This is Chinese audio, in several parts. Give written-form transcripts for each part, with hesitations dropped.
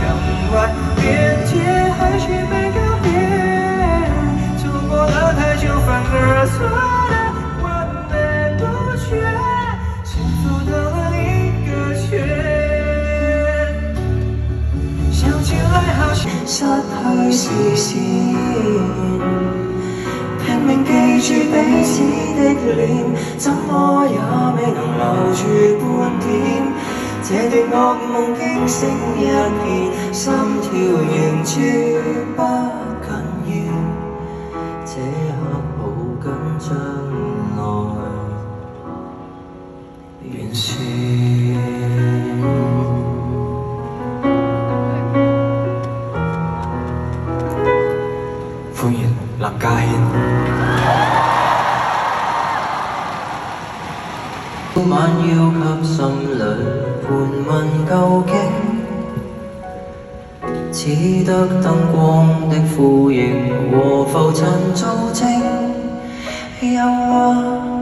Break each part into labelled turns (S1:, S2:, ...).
S1: 人外边界还需被告别，走过了太久，反而错了完美不缺，幸福兜了一个圈，想起來好像失去視線，拼命記住彼此的臉，怎麼也未能留住半點。這段噩夢驚醒一片，心跳仍絕不緊要，這刻抱緊將來完善。歡迎林家謙。今晚要給心裏盤問究竟，只得燈光的呼應和浮塵造證，憂鬱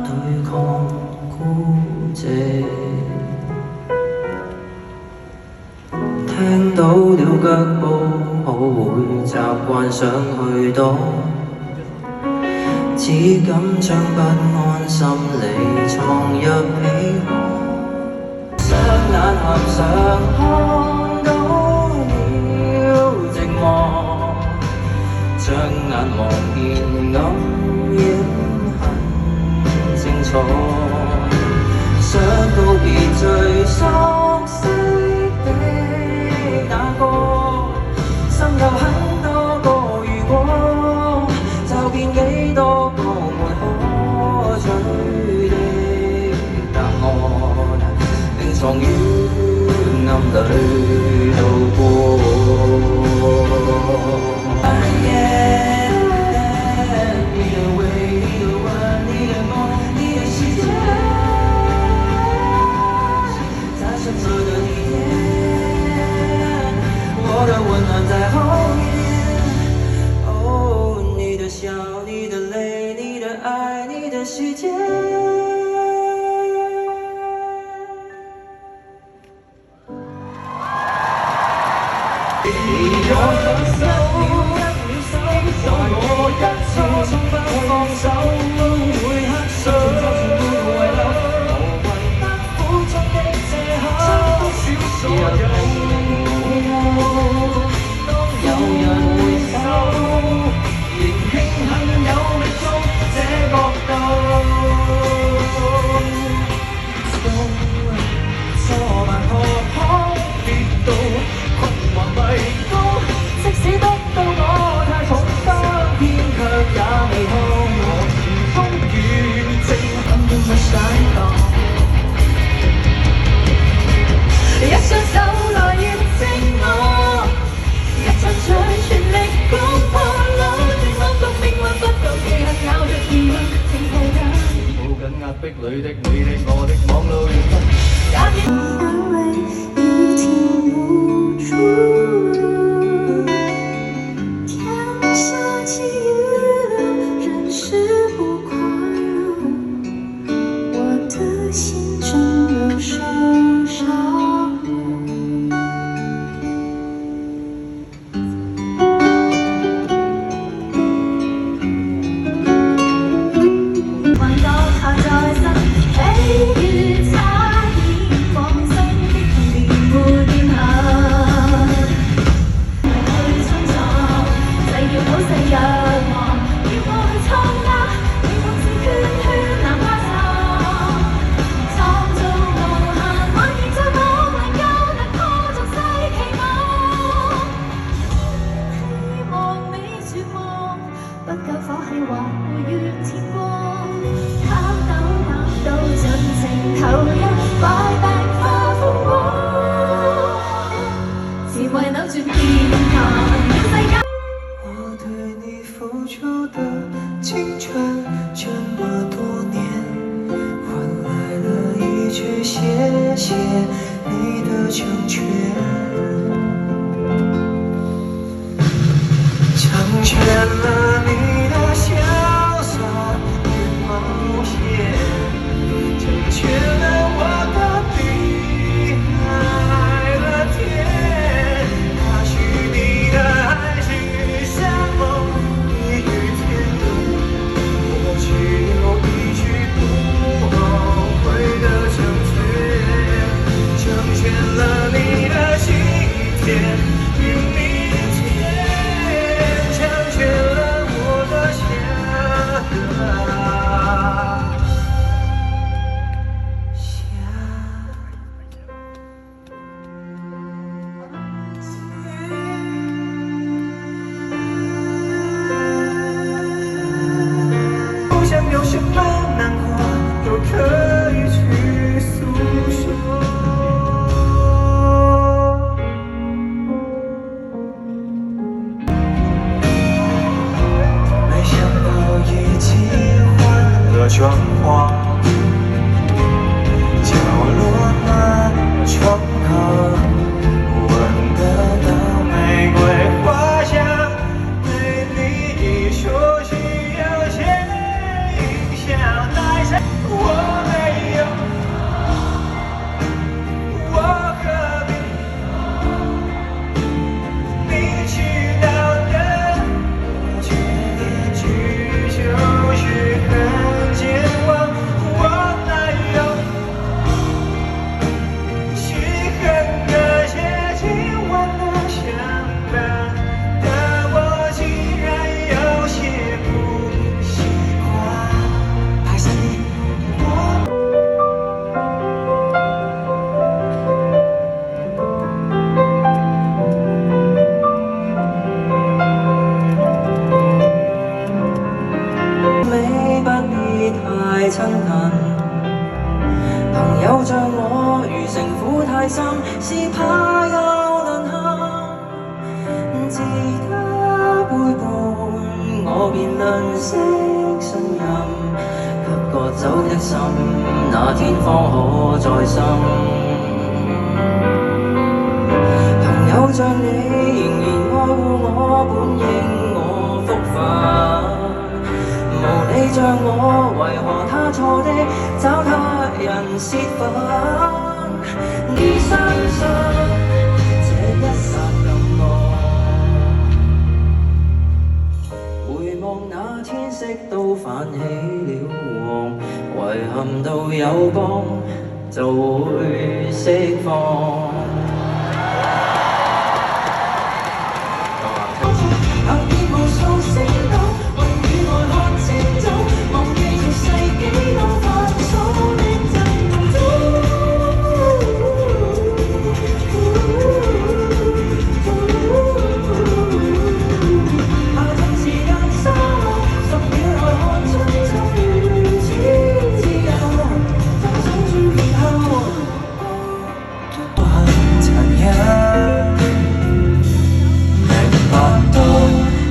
S1: 對抗孤寂。聽到了腳步，可會習慣上去躲？只敢將不安心理藏入被窩，雙眼合上看到了寂寞，將眼望見暗影很清楚，想告別最熟悉的那個，心有很多個如果，就見幾多個沒可取的答案，並藏於暗裏度過。你的胃，你的吻，你的夢，你的世界，在深色的一天，我的溫暖在後面。哦，你的笑，你的淚，你的愛，你的世界。你我兩手一秒手，在我一錯從不放手，每刻想就算會遺留，無謂得苦衷的藉口，差不少所有當有人回首，仍慶幸有力觸這角度。錯難何可跌倒，困惑迷宮，即使得到我太重擔，偏卻也未看我始終如正很不閃蕩。一雙手來驗證我，一場場全力攻破了絕望，當命運不夠記恨咬着疑問，請抱緊，抱緊壓迫裏的你的我的網路緣分。
S2: 安慰已停不住了，天下起雨了，人是不快樂，我的心真的受傷了。還覺他在身，比如差點放生的童年沒變下，去衝撞，誓要好世若望，要過去衝壓，要同時圈圈難跨過，創造無限幻影，在我能夠突破俗世期望，希望你絕望，不夠火氣或會越天光，跑到盡情投入，快病化風光，只為扭轉天堂，讓世界。
S1: 我對你付出的青春這麼多年，換來了一句謝謝你的成全，成全了你的瀟灑願望無限，成全了我的地海了天，踏你明天成全了我的下个不想有什么难过都可以去诉说。没想到一起换了装潢，角落那窗口闻得到玫瑰花香，对你已熟悉，有些印象带上我没有，我何必你知道的，我觉得句就是很健忘，我哪有是很个些今晚的相伴的我，竟然有些不习惯。还是你我。美不必太親近，朋友像我如城府太深，是怕有淪陷，自得背叛我便吝嗇信任，給割走的心，那天方可再生。朋友像你仍然愛護我本應我福分，無理像我，為何他錯的找他人泄憤？你相信這一剎感覺，回望那天色都泛起了黃，遺憾到有光就會釋放。行遍無數星島，雲與外看清早，忘記俗世幾多繁瑣的爭鬥。夏天時間沙漠，10秒內看春秋，似自由，分手轉變後，我很殘忍。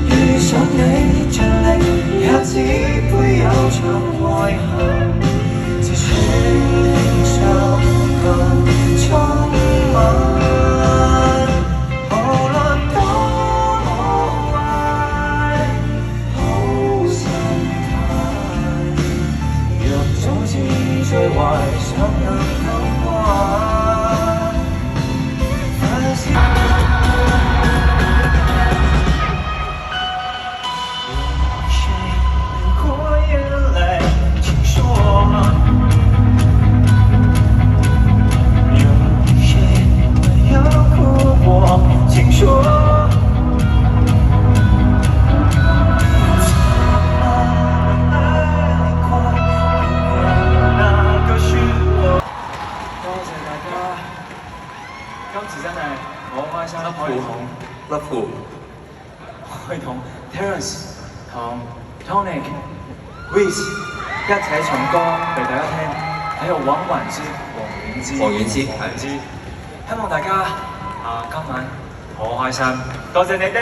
S1: 遇上你盡力，也只配有場遺憾，自尊輕傷更充滿。無論多麼愛，好心態，若早知最壞，尚能更壞。今次真係好開心，可以同 Terence 同 Tonic、Wiz 一齊唱歌俾大家聽，喺度玩還之王菀之，希望大家今晚好開心，多謝你哋。